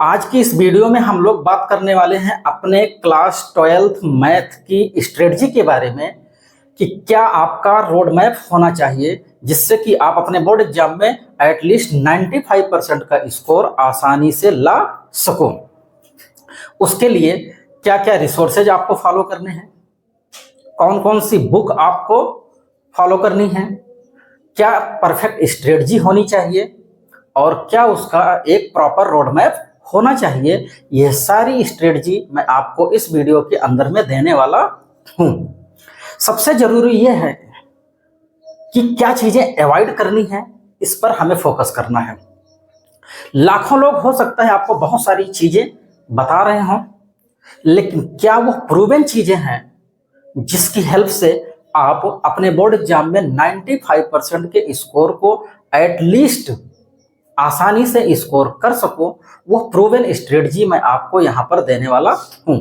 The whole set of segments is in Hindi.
आज की इस वीडियो में हम लोग बात करने वाले हैं अपने क्लास 12th मैथ की स्ट्रेटजी के बारे में कि क्या आपका रोड मैप होना चाहिए जिससे कि आप अपने बोर्ड एग्जाम में एटलीस्ट 95% का स्कोर आसानी से ला सको। उसके लिए क्या क्या रिसोर्सेज आपको फॉलो करने हैं, कौन कौन सी बुक आपको फॉलो करनी है, क्या परफेक्ट स्ट्रेटजी होनी चाहिए और क्या उसका एक प्रॉपर रोड मैप होना चाहिए। यह सारी स्ट्रेटजी मैं आपको इस वीडियो के अंदर में देने वाला हूं। सबसे जरूरी यह है कि क्या चीजें अवॉइड करनी है, इस पर हमें फोकस करना है। लाखों लोग हो सकता है आपको बहुत सारी चीजें बता रहे हों, लेकिन क्या वो प्रूवन चीजें हैं जिसकी हेल्प से आप अपने बोर्ड एग्जाम में 95% के स्कोर को एटलीस्ट आसानी से स्कोर कर सको। वो प्रूवन स्ट्रेटजी मैं आपको यहाँ पर देने वाला हूँ।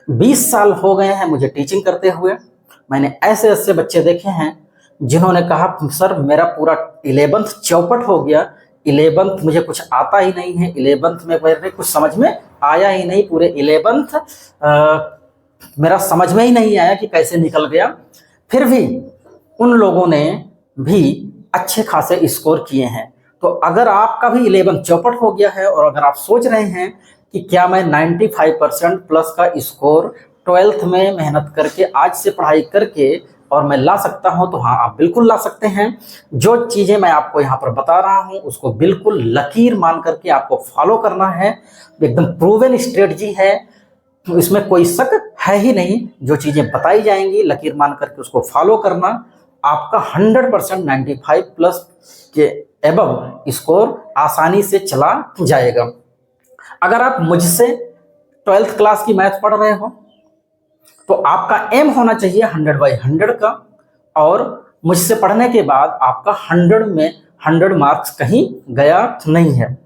20 साल हो गए हैं मुझे टीचिंग करते हुए। मैंने ऐसे ऐसे बच्चे देखे हैं जिन्होंने कहा सर मेरा पूरा 11th चौपट हो गया, 11th मुझे कुछ आता ही नहीं है, 11th में मेरे कुछ समझ में आया ही नहीं, पूरे 11th मेरा समझ में ही नहीं आया कि कैसे निकल गया। फिर भी उन लोगों ने भी अच्छे खासे स्कोर किए हैं। तो अगर आपका भी 11 चौपट हो गया है और अगर आप सोच रहे हैं कि क्या मैं 95% प्लस का स्कोर 12th में मेहनत करके आज से पढ़ाई करके और मैं ला सकता हूं, तो हाँ आप बिल्कुल ला सकते हैं। जो चीजें मैं आपको यहाँ पर बता रहा हूं उसको बिल्कुल लकीर मान करके आपको फॉलो करना है। एकदम प्रूवन स्ट्रेटजी है, तो इसमें कोई शक है ही नहीं। जो चीजें बताई जाएंगी लकीर मान करके उसको फॉलो करना, आपका 100% 95 प्लस के एबव स्कोर आसानी से चला जाएगा। अगर आप मुझसे 12th क्लास की मैथ पढ़ रहे हो तो आपका एम होना चाहिए 100/100 का, और मुझसे पढ़ने के बाद आपका 100 में 100 मार्क्स कहीं गया नहीं है।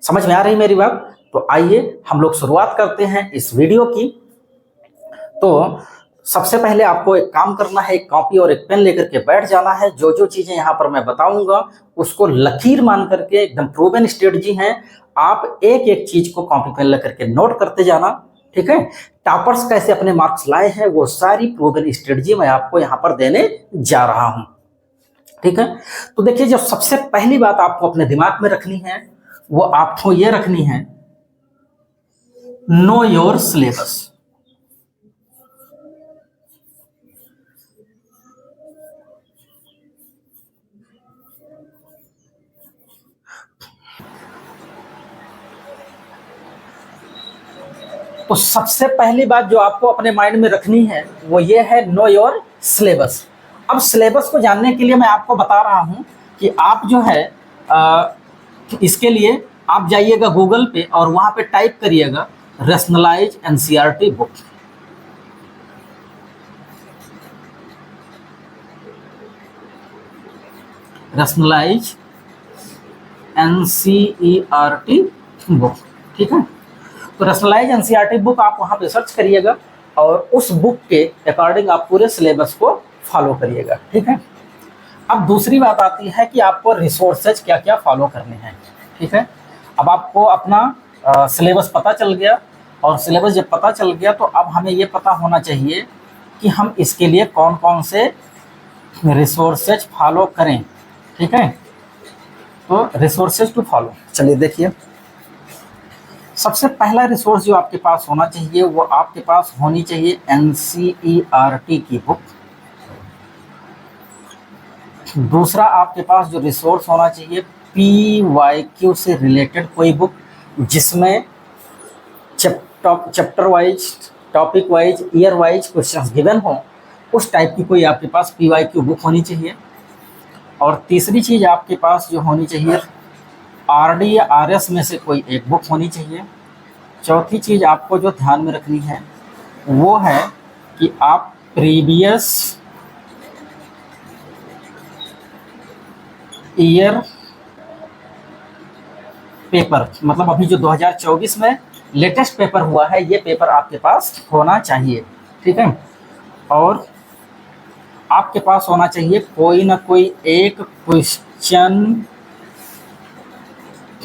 समझ में आ रही मेरी बात? तो आइए हम लोग शुरुआत करते हैं इस वीडियो की। तो सबसे पहले आपको एक काम करना है, एक कॉपी और एक पेन लेकर के बैठ जाना है। जो जो चीजें यहाँ पर मैं बताऊंगा उसको लकीर मान करके, एकदम प्रूवन स्ट्रेटजी है, आप एक एक चीज को कॉपी पेन लेकर के नोट करते जाना। ठीक है, टॉपर्स कैसे अपने मार्क्स लाए हैं वो सारी प्रूवन स्ट्रेटजी मैं आपको यहाँ पर देने जा रहा हूँ। ठीक है, तो देखिए जो सबसे पहली बात आपको अपने दिमाग में रखनी है वो आपको ये रखनी है, नो योर सिलेबस। तो सबसे पहली बात जो आपको अपने माइंड में रखनी है वो ये है, नो योर सिलेबस। अब सिलेबस को जानने के लिए मैं आपको बता रहा हूं कि आप जो है इसके लिए आप जाइएगा गूगल पे और वहां पे टाइप करिएगा rationalise NCERT book. Rationalise NCERT book. ठीक है, तो रैशनलाइज एनसीईआरटी बुक आप वहां पे सर्च करिएगा और उस बुक के अकॉर्डिंग आप पूरे सिलेबस को फॉलो करिएगा। ठीक है, अब दूसरी बात आती है कि आपको रिसोर्सेज क्या क्या फॉलो करने हैं। ठीक है, अब आपको अपना सिलेबस पता चल गया, और सिलेबस जब पता चल गया तो अब हमें ये पता होना चाहिए कि हम इसके लिए कौन कौन से रिसोर्सेज फॉलो करें। ठीक है, तो रिसोर्सेज टू फॉलो, चलिए देखिए। सबसे पहला रिसोर्स जो आपके पास होना चाहिए वो आपके पास होनी चाहिए एनसीईआरटी की बुक। दूसरा आपके पास जो रिसोर्स होना चाहिए पीवाईक्यू से रिलेटेड कोई बुक जिसमें chapter wise, topic wise, year wise questions given हो, उस टाइप की कोई आपके पास पीवाईक्यू बुक होनी चाहिए। और तीसरी चीज़ आपके पास जो होनी चाहिए आरडी या आरएस में से कोई एक बुक होनी चाहिए। चौथी चीज़ आपको जो ध्यान में रखनी है वो है कि आप प्रीवियस ईयर पेपर, मतलब अभी जो 2024 में लेटेस्ट पेपर हुआ है, ये पेपर आपके पास होना चाहिए। ठीक है, और आपके पास होना चाहिए कोई ना कोई एक क्वेश्चन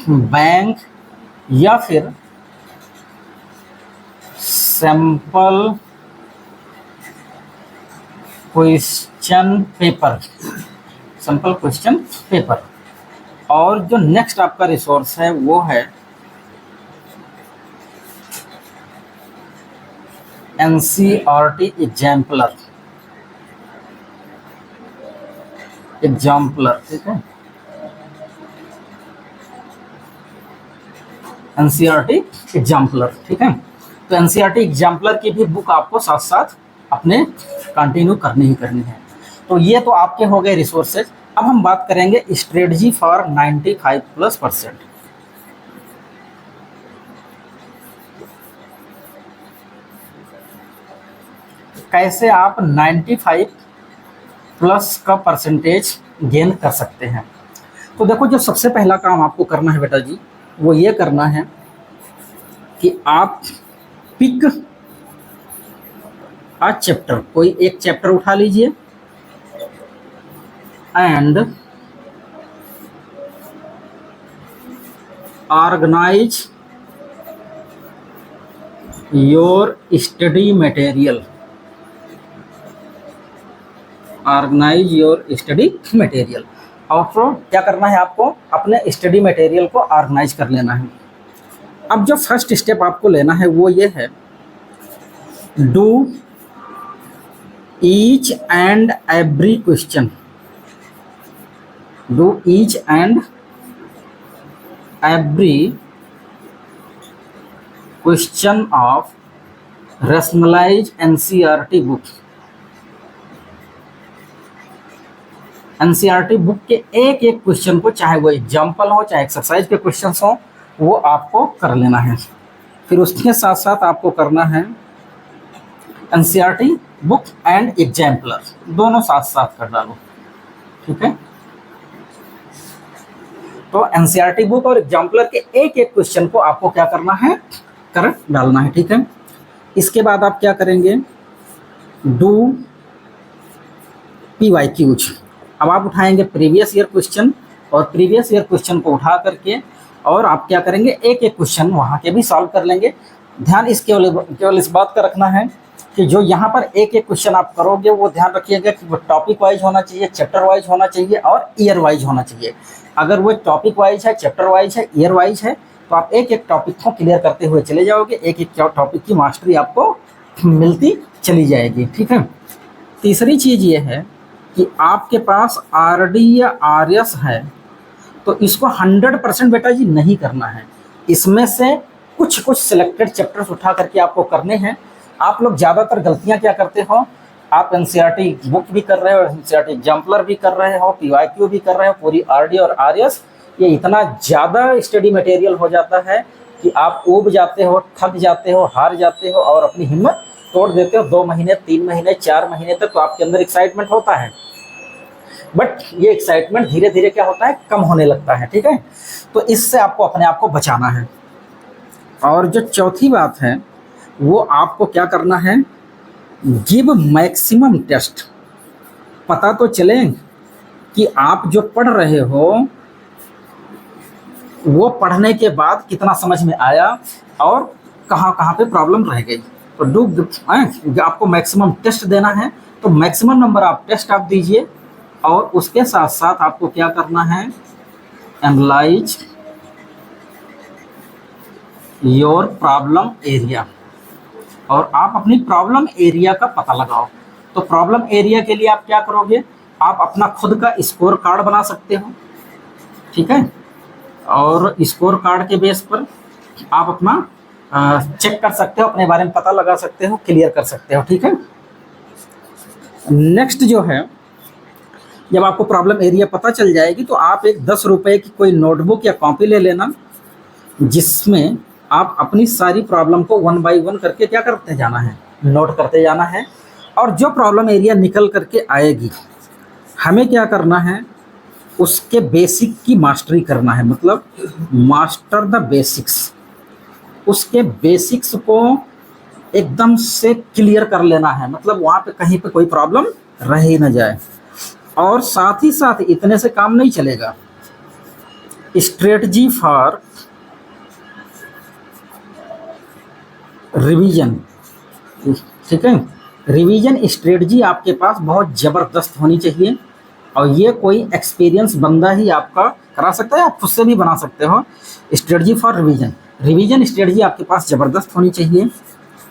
बैंक या फिर sample question paper, simple question paper. और जो नेक्स्ट आपका रिसोर्स है वो है एनसीईआरटी एग्जाम्पलर, ठीक है, एनसीईआरटी एग्जाम्पलर, ठीक है। तो एनसीईआरटी एग्जाम्पलर की भी बुक आपको साथ साथ अपने कंटिन्यू करनी ही करनी है। तो ये तो आपके हो गए रिसोर्सेज। अब हम बात करेंगे स्ट्रेटजी फॉर 95+%। कैसे आप 95+ का परसेंटेज गेन कर सकते हैं। तो देखो, जो सबसे पहला काम आपको करना है बेटा जी, वो ये करना है कि आप पिक अ चैप्टर, कोई एक चैप्टर उठा लीजिए and organise your study material, organise your study material. और तो क्या करना है, आपको अपने स्टडी मटेरियल को ऑर्गेनाइज कर लेना है। अब जो फर्स्ट स्टेप आपको लेना है वो ये है, do each and every question, do each and every question of rationalise NCERT book. NCERT book के एक एक क्वेश्चन को, चाहे वो एग्जाम्पल हो चाहे एक्सरसाइज के क्वेश्चन हो, वो आपको कर लेना है। फिर उसके साथ साथ आपको करना है एनसीईआरटी बुक एंड एग्जाम्पलर, दोनों साथ साथ कर डालो, ठीक है। तो एनसीईआरटी बुक और एग्जाम्पलर के एक एक क्वेश्चन को आपको क्या करना है, कर डालना है, ठीक है। इसके बाद आप क्या करेंगे, डू PYQs। अब आप उठाएंगे प्रीवियस ईयर क्वेश्चन, और प्रीवियस ईयर क्वेश्चन को उठा करके और आप क्या करेंगे, एक एक क्वेश्चन वहाँ के भी सॉल्व कर लेंगे। ध्यान इस केवल इस बात का रखना है कि जो यहाँ पर एक एक क्वेश्चन आप करोगे वो ध्यान रखिएगा कि वो टॉपिक वाइज होना चाहिए, चैप्टर वाइज होना चाहिए और ईयर वाइज होना चाहिए। अगर वो टॉपिक वाइज है, चैप्टर वाइज है, ईयर वाइज है, तो आप एक एक टॉपिक को क्लियर करते हुए चले जाओगे, एक एक टॉपिक की मास्टरी आपको मिलती चली जाएगी, ठीक है। तीसरी चीज़ ये है कि आपके पास RD या RS है, तो इसको 100% बेटा जी नहीं करना है। इसमें से कुछ कुछ सिलेक्टेड चैप्टर्स उठा करके आपको करने हैं। आप लोग ज़्यादातर गलतियां क्या करते हो, आप एनसीईआरटी बुक भी कर रहे हो, एनसीईआरटी एग्जाम्पलर भी कर रहे हो, PYQ भी कर रहे हो, पूरी RD और RS, ये इतना ज़्यादा स्टडी मटेरियल हो जाता है कि आप ऊब जाते हो, थक जाते हो, हार जाते हो और अपनी हिम्मत तोड़ देते हो। 2 महीने, 3 महीने, 4 महीने तक तो आपके अंदर एक्साइटमेंट होता है, बट ये एक्साइटमेंट धीरे धीरे क्या होता है, कम होने लगता है, ठीक है। तो इससे आपको अपने आप को बचाना है। और जो चौथी बात है वो आपको क्या करना है, गिव मैक्सिमम टेस्ट। पता तो चले कि आप जो पढ़ रहे हो वो पढ़ने के बाद कितना समझ में आया और कहाँ कहाँ पे प्रॉब्लम रह गई। तो आपको मैक्सिमम टेस्ट देना है, तो मैक्सिमम नंबर आप टेस्ट आप दीजिए। और उसके साथ साथ आपको क्या करना है, एनालाइज योर प्रॉब्लम एरिया, और आप अपनी प्रॉब्लम एरिया का पता लगाओ। तो प्रॉब्लम एरिया के लिए आप क्या करोगे, आप अपना खुद का स्कोर कार्ड बना सकते हो, ठीक है। और स्कोर कार्ड के बेस पर आप अपना चेक कर सकते हो, अपने बारे में पता लगा सकते हो, क्लियर कर सकते हो, ठीक है। नेक्स्ट जो है, जब आपको प्रॉब्लम एरिया पता चल जाएगी तो आप एक 10 रुपये की कोई नोटबुक या कॉपी ले लेना, जिसमें आप अपनी सारी प्रॉब्लम को 1 बाय 1 करके क्या करते जाना है, नोट करते जाना है। और जो प्रॉब्लम एरिया निकल करके आएगी, हमें क्या करना है, उसके बेसिक की मास्टरी करना है, मतलब मास्टर द बेसिक्स। उसके बेसिक्स को एकदम से क्लियर कर लेना है, मतलब वहाँ पे कहीं पे कोई प्रॉब्लम रह ही न जाए। और साथ ही साथ इतने से काम नहीं चलेगा, स्ट्रेटजी फॉर रिवीजन, ठीक है। रिवीजन स्ट्रेटजी आपके पास बहुत ज़बरदस्त होनी चाहिए और ये कोई एक्सपीरियंस बंदा ही आपका करा सकता है, आप खुद से भी बना सकते हो। Strategy for revision, revision strategy आपके पास ज़बरदस्त होनी चाहिए।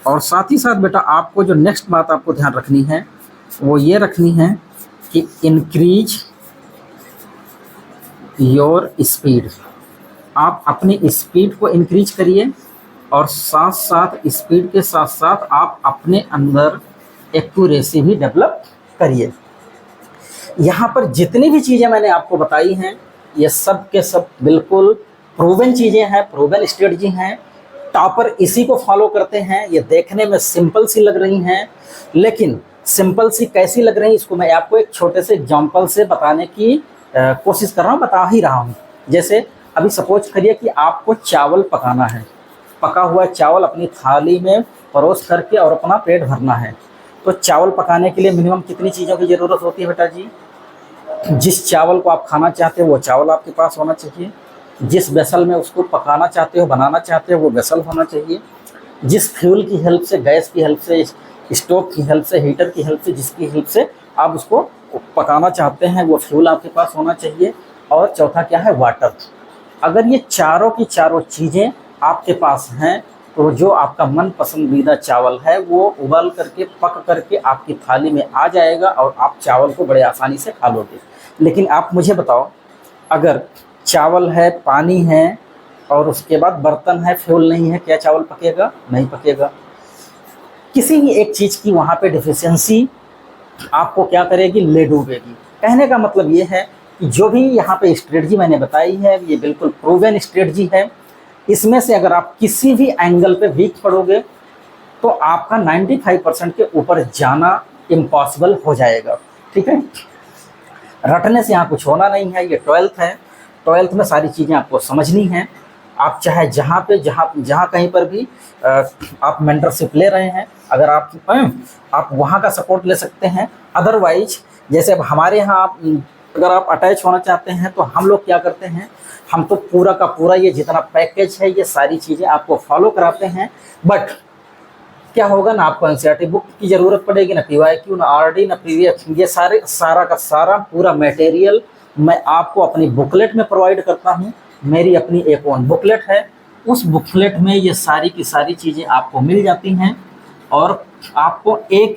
और साथ ही साथ बेटा आपको जो नेक्स्ट बात आपको ध्यान रखनी है वो ये रखनी है कि इंक्रीज योर स्पीड, आप अपनी स्पीड को इंक्रीज करिए और साथ साथ स्पीड के साथ साथ आप अपने अंदर एक्यूरेसी भी डेवलप करिए। यहाँ पर जितनी भी चीज़ें मैंने आपको बताई हैं ये सब के सब बिल्कुल प्रूवन चीज़ें हैं, प्रूवन स्ट्रेटजी हैं। टॉपर इसी को फॉलो करते हैं। ये देखने में सिंपल सी लग रही हैं, लेकिन सिंपल सी कैसी लग रही इसको मैं आपको एक छोटे से एग्जांपल से बताने की कोशिश कर रहा हूँ, बता ही रहा हूँ। जैसे अभी सपोज करिए कि आपको चावल पकाना है, पका हुआ चावल अपनी थाली में परोस करके और अपना पेट भरना है। तो चावल पकाने के लिए मिनिमम कितनी चीज़ों की ज़रूरत होती है बेटा जी? जिस चावल को आप खाना चाहते हो वो चावल आपके पास होना चाहिए, जिस वेसल में उसको पकाना चाहते हो, बनाना चाहते हो, वो वेसल होना चाहिए, जिस फ्यूल की हेल्प से, गैस की हेल्प से, स्टोव की हेल्प से, हीटर की हेल्प से, जिसकी हेल्प से आप उसको पकाना चाहते हैं वो फ्यूल आपके पास होना चाहिए। और चौथा क्या है? वाटर। अगर ये चारों की चारों चीज़ें आपके पास हैं तो जो आपका मन पसंदीदा चावल है वो उबाल करके, पक करके आपकी थाली में आ जाएगा और आप चावल को बड़े आसानी से खा लोगे। लेकिन आप मुझे बताओ, अगर चावल है, पानी है और उसके बाद बर्तन है, फ्यूल नहीं है, क्या चावल पकेगा? नहीं पकेगा। किसी भी एक चीज़ की वहाँ पे डिफिशियंसी आपको क्या करेगी? ले डूबेगी। कहने का मतलब ये है कि जो भी यहाँ पे स्ट्रेटजी मैंने बताई है ये बिल्कुल प्रूवन स्ट्रेटजी है। इसमें से अगर आप किसी भी एंगल पे वीक पड़ोगे तो आपका 95% के ऊपर जाना इम्पॉसिबल हो जाएगा, ठीक है। रटने से यहाँ कुछ होना नहीं है। ये 12th है, 12th में सारी चीज़ें आपको समझनी हैं। आप चाहे जहाँ कहीं पर भी आप मेंटरशिप ले रहे हैं, अगर आप वहाँ का सपोर्ट ले सकते हैं। अदरवाइज जैसे अब हमारे यहाँ अगर आप अटैच होना चाहते हैं तो हम लोग क्या करते हैं, हम तो पूरा का पूरा ये जितना पैकेज है ये सारी चीज़ें आपको फॉलो कराते हैं। बट क्या होगा ना, आपको एनसीईआरटी बुक की ज़रूरत पड़ेगी, ना पीवाईक्यू, ना आरडी, ना पीवीएफ। ये सारा का सारा पूरा मटेरियल मैं आपको अपनी बुकलेट में प्रोवाइड करता हूँ। मेरी अपनी एक ओन बुकलेट है, उस बुकलेट में ये सारी की सारी चीज़ें आपको मिल जाती हैं और आपको एक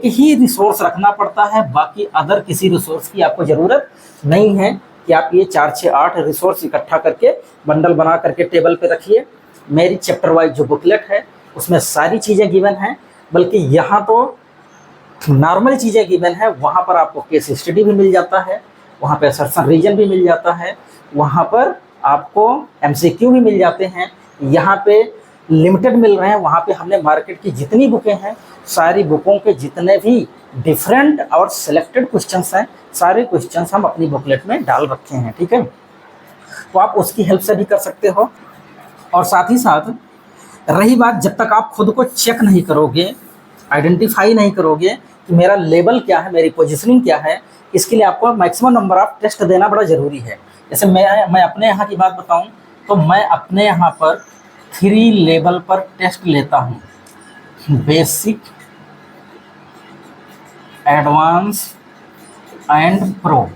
ही रिसोर्स रखना पड़ता है। बाकी अदर किसी रिसोर्स की आपको ज़रूरत नहीं है कि आप ये 4, 6, 8 रिसोर्स इकट्ठा करके बंडल बना करके टेबल पे रखिए। मेरी चैप्टर वाइज जो बुकलेट है उसमें सारी चीज़ें गिवन हैं, बल्कि यहाँ तो नॉर्मल चीज़ें गिवन है। वहाँ पर आपको केस स्टडी भी मिल जाता है, वहाँ पर असर्शन रीजन भी मिल जाता है, वहाँ पर आपको एमसीक्यू भी मिल जाते हैं। यहाँ पे लिमिटेड मिल रहे हैं, वहाँ पे हमने मार्केट की जितनी बुकें हैं सारी बुकों के जितने भी डिफरेंट और सिलेक्टेड क्वेश्चंस हैं, सारे क्वेश्चंस हम अपनी बुकलेट में डाल रखे हैं, ठीक है। तो आप उसकी हेल्प से भी कर सकते हो। और साथ ही साथ रही बात, जब तक आप खुद को चेक नहीं करोगे, आइडेंटिफाई नहीं करोगे कि मेरा लेवल क्या है, मेरी पोजीशनिंग क्या है, इसके लिए आपको मैक्सिमम नंबर ऑफ टेस्ट देना बड़ा ज़रूरी है। जैसे मैं अपने यहाँ की बात बताऊँ तो मैं अपने यहाँ पर 3 लेवल पर टेस्ट लेता हूँ, बेसिक, एडवांस एंड प्रो।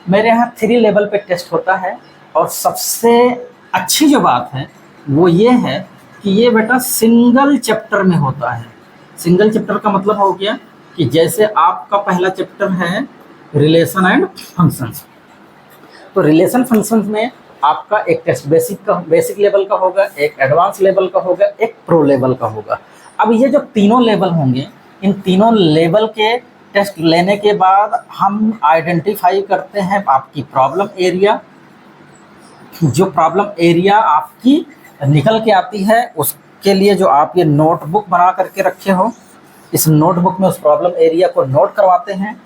मेरे यहाँ 3 लेवल पे टेस्ट होता है। और सबसे अच्छी जो बात है वो ये है कि ये बेटा सिंगल चैप्टर में होता है। सिंगल चैप्टर का मतलब हो गया कि जैसे आपका पहला चैप्टर है रिलेशन एंड फंक्शंस, तो रिलेशन फंक्शंस में आपका एक टेस्ट बेसिक लेवल का होगा, एक एडवांस लेवल का होगा, एक प्रो लेवल का होगा। अब ये जो तीनों लेवल होंगे, इन तीनों लेवल के टेस्ट लेने के बाद हम आइडेंटिफाई करते हैं आपकी प्रॉब्लम एरिया। जो प्रॉब्लम एरिया आपकी निकल के आती है उसके लिए जो आप ये नोटबुक बना करके रखे हो, इस नोटबुक में उस प्रॉब्लम एरिया को नोट करवाते हैं।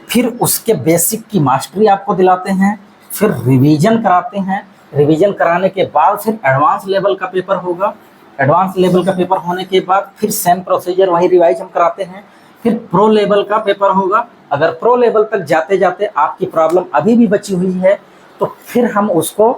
फिर उसके बेसिक की मास्टरी आपको दिलाते हैं, फिर रिवीजन कराते हैं। रिवीजन कराने के बाद फिर एडवांस लेवल का पेपर होगा। एडवांस लेवल का पेपर होने के बाद फिर सेम प्रोसीजर वही रिवाइज हम कराते हैं। फिर प्रो लेवल का पेपर होगा। अगर प्रो लेवल तक जाते जाते आपकी प्रॉब्लम अभी भी बची हुई है तो फिर हम उसको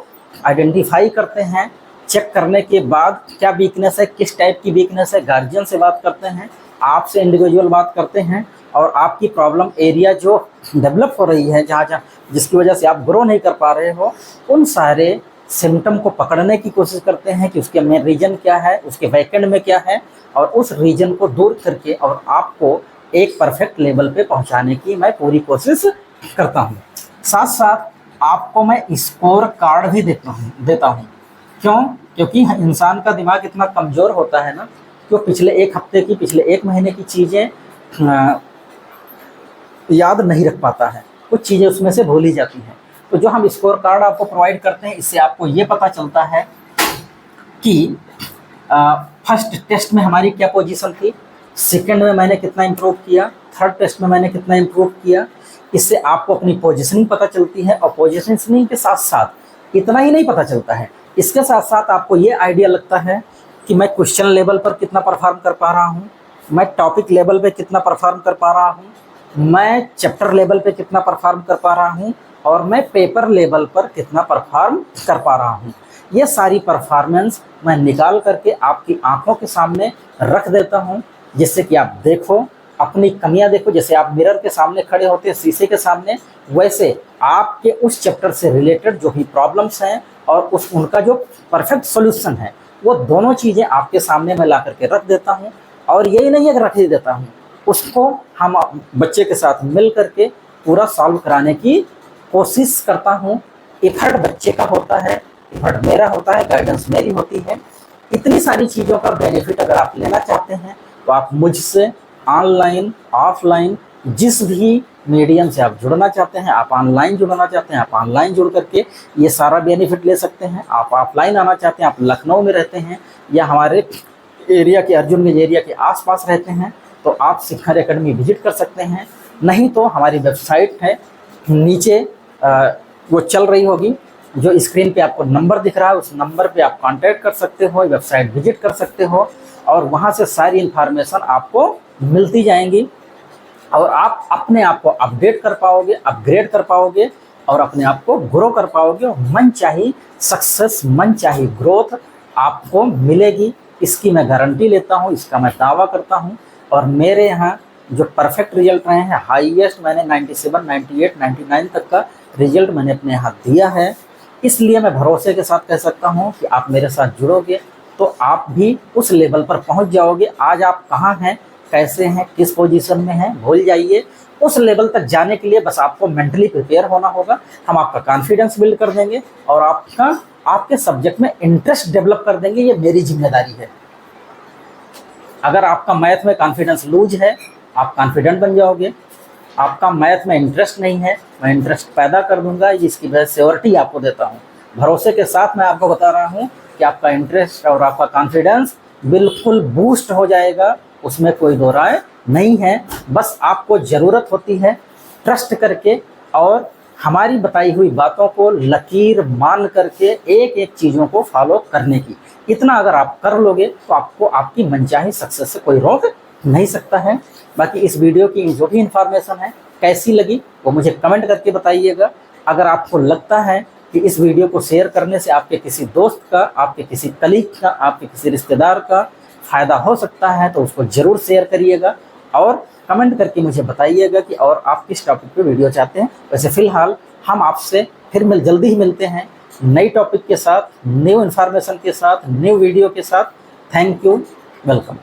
आइडेंटिफाई करते हैं, चेक करने के बाद क्या वीकनेस है, किस टाइप की वीकनेस है, गार्जियन से बात करते हैं, आपसे इंडिविजुअल बात करते हैं और आपकी प्रॉब्लम एरिया जो डेवलप हो रही है, जहाँ जहाँ जिसकी वजह से आप ग्रो नहीं कर पा रहे हो, उन सारे सिम्टम को पकड़ने की कोशिश करते हैं कि उसके मेन रीजन क्या है, उसके बैकएंड में क्या है, और उस रीजन को दूर करके और आपको एक परफेक्ट लेवल पे पहुंचाने की मैं पूरी कोशिश करता हूं। साथ साथ आपको मैं स्कोर कार्ड भी देता हूं। क्यों? क्योंकि इंसान का दिमाग इतना कमज़ोर होता है ना कि वो पिछले एक हफ्ते की, पिछले एक महीने की चीज़ें याद नहीं रख पाता है, कुछ चीज़ें उसमें से भूल ही जाती हैं। तो जो हम स्कोर कार्ड आपको प्रोवाइड करते हैं, इससे आपको ये पता चलता है कि फर्स्ट टेस्ट में हमारी क्या पोजीशन थी, सेकंड में मैंने कितना इम्प्रूव किया, थर्ड टेस्ट में मैंने कितना इम्प्रूव किया। इससे आपको अपनी पोजीशनिंग पता चलती है और पोजीशनिंग के साथ साथ इतना ही नहीं पता चलता है, इसके साथ साथ आपको ये आइडिया लगता है कि मैं क्वेश्चन लेवल पर कितना परफॉर्म कर पा रहा हूँ, मैं टॉपिक लेवल पे कितना परफॉर्म कर पा रहा हूँ, मैं चैप्टर लेवल पे कितना परफॉर्म कर पा रहा हूँ और मैं पेपर लेवल पर कितना परफॉर्म कर पा रहा हूँ। ये सारी परफॉर्मेंस मैं निकाल करके आपकी आंखों के सामने रख देता हूँ, जिससे कि आप देखो, अपनी कमियां देखो। जैसे आप मिरर के सामने खड़े होते हैं, शीशे के सामने, वैसे आपके उस चैप्टर से रिलेटेड जो भी प्रॉब्लम्स हैं और उनका जो परफेक्ट सॉल्यूशन है, वो दोनों चीज़ें आपके सामने मैं ला करके रख देता हूँ। और यही नहीं है कि रख ही देता हूँ, उसको हम बच्चे के साथ मिल करके पूरा सॉल्व कराने की कोशिश करता हूँ। एफर्ट बच्चे का होता है, एफर्ट मेरा होता है, गाइडेंस मेरी होती है। इतनी सारी चीज़ों का बेनिफिट अगर आप लेना चाहते हैं तो आप मुझसे ऑनलाइन ऑफलाइन जिस भी मीडियम से आप जुड़ना चाहते हैं, आप ऑनलाइन जुड़ना चाहते हैं, आप ऑनलाइन जुड़ करके ये सारा बेनिफिट ले सकते हैं। आप ऑफलाइन आना चाहते हैं, आप लखनऊ में रहते हैं या हमारे एरिया के अर्जुनगंज एरिया के आसपास रहते हैं, तो आप शिखर एकेडमी विजिट कर सकते हैं। नहीं तो हमारी वेबसाइट है, नीचे वो चल रही होगी, जो स्क्रीन पे आपको नंबर दिख रहा है, उस नंबर पे आप कांटेक्ट कर सकते हो, वेबसाइट विजिट कर सकते हो और वहाँ से सारी इन्फॉर्मेशन आपको मिलती जाएंगी और आप अपने आप को अपडेट कर पाओगे, अपग्रेड कर पाओगे और अपने आप को ग्रो कर पाओगे और मन चाही सक्सेस, मन चाही ग्रोथ आपको मिलेगी। इसकी मैं गारंटी लेता हूँ, इसका मैं दावा करता हूँ। और मेरे यहाँ जो परफेक्ट रिजल्ट रहे हैं, हाईएस्ट मैंने 97, 98, 99 तक का रिजल्ट मैंने अपने यहाँ दिया है। इसलिए मैं भरोसे के साथ कह सकता हूँ कि आप मेरे साथ जुड़ोगे तो आप भी उस लेवल पर पहुँच जाओगे। आज आप कहाँ हैं, कैसे हैं, किस पोजीशन में हैं, भूल जाइए। उस लेवल तक जाने के लिए बस आपको मेंटली प्रिपेयर होना होगा। हम आपका कॉन्फिडेंस बिल्ड कर देंगे और आपके सब्जेक्ट में इंटरेस्ट डेवलप कर देंगे। ये मेरी जिम्मेदारी है। अगर आपका मैथ में कॉन्फिडेंस लूज है, आप कॉन्फिडेंट बन जाओगे। आपका मैथ में इंटरेस्ट नहीं है, मैं इंटरेस्ट पैदा कर दूंगा, जिसकी वजह से श्योरिटी आपको देता हूँ। भरोसे के साथ मैं आपको बता रहा हूँ कि आपका इंटरेस्ट और आपका कॉन्फिडेंस बिल्कुल बूस्ट हो जाएगा, उसमें कोई दो राय नहीं है। बस आपको ज़रूरत होती है ट्रस्ट करके और हमारी बताई हुई बातों को लकीर मान करके एक एक चीज़ों को फॉलो करने की। इतना अगर आप कर लोगे तो आपको आपकी मनचाही सक्सेस से कोई रोक नहीं सकता है। बाकी इस वीडियो की जो भी इंफॉर्मेशन है कैसी लगी वो मुझे कमेंट करके बताइएगा। अगर आपको लगता है कि इस वीडियो को शेयर करने से आपके किसी दोस्त का, आपके किसी कलीग का, आपके किसी रिश्तेदार का फ़ायदा हो सकता है तो उसको ज़रूर शेयर करिएगा और कमेंट करके मुझे बताइएगा कि और आप किस टॉपिक पे वीडियो चाहते हैं। वैसे फ़िलहाल हम आपसे फिर जल्दी ही मिलते हैं नई टॉपिक के साथ, न्यू इन्फॉर्मेशन के साथ, न्यू वीडियो के साथ। Thank you, welcome.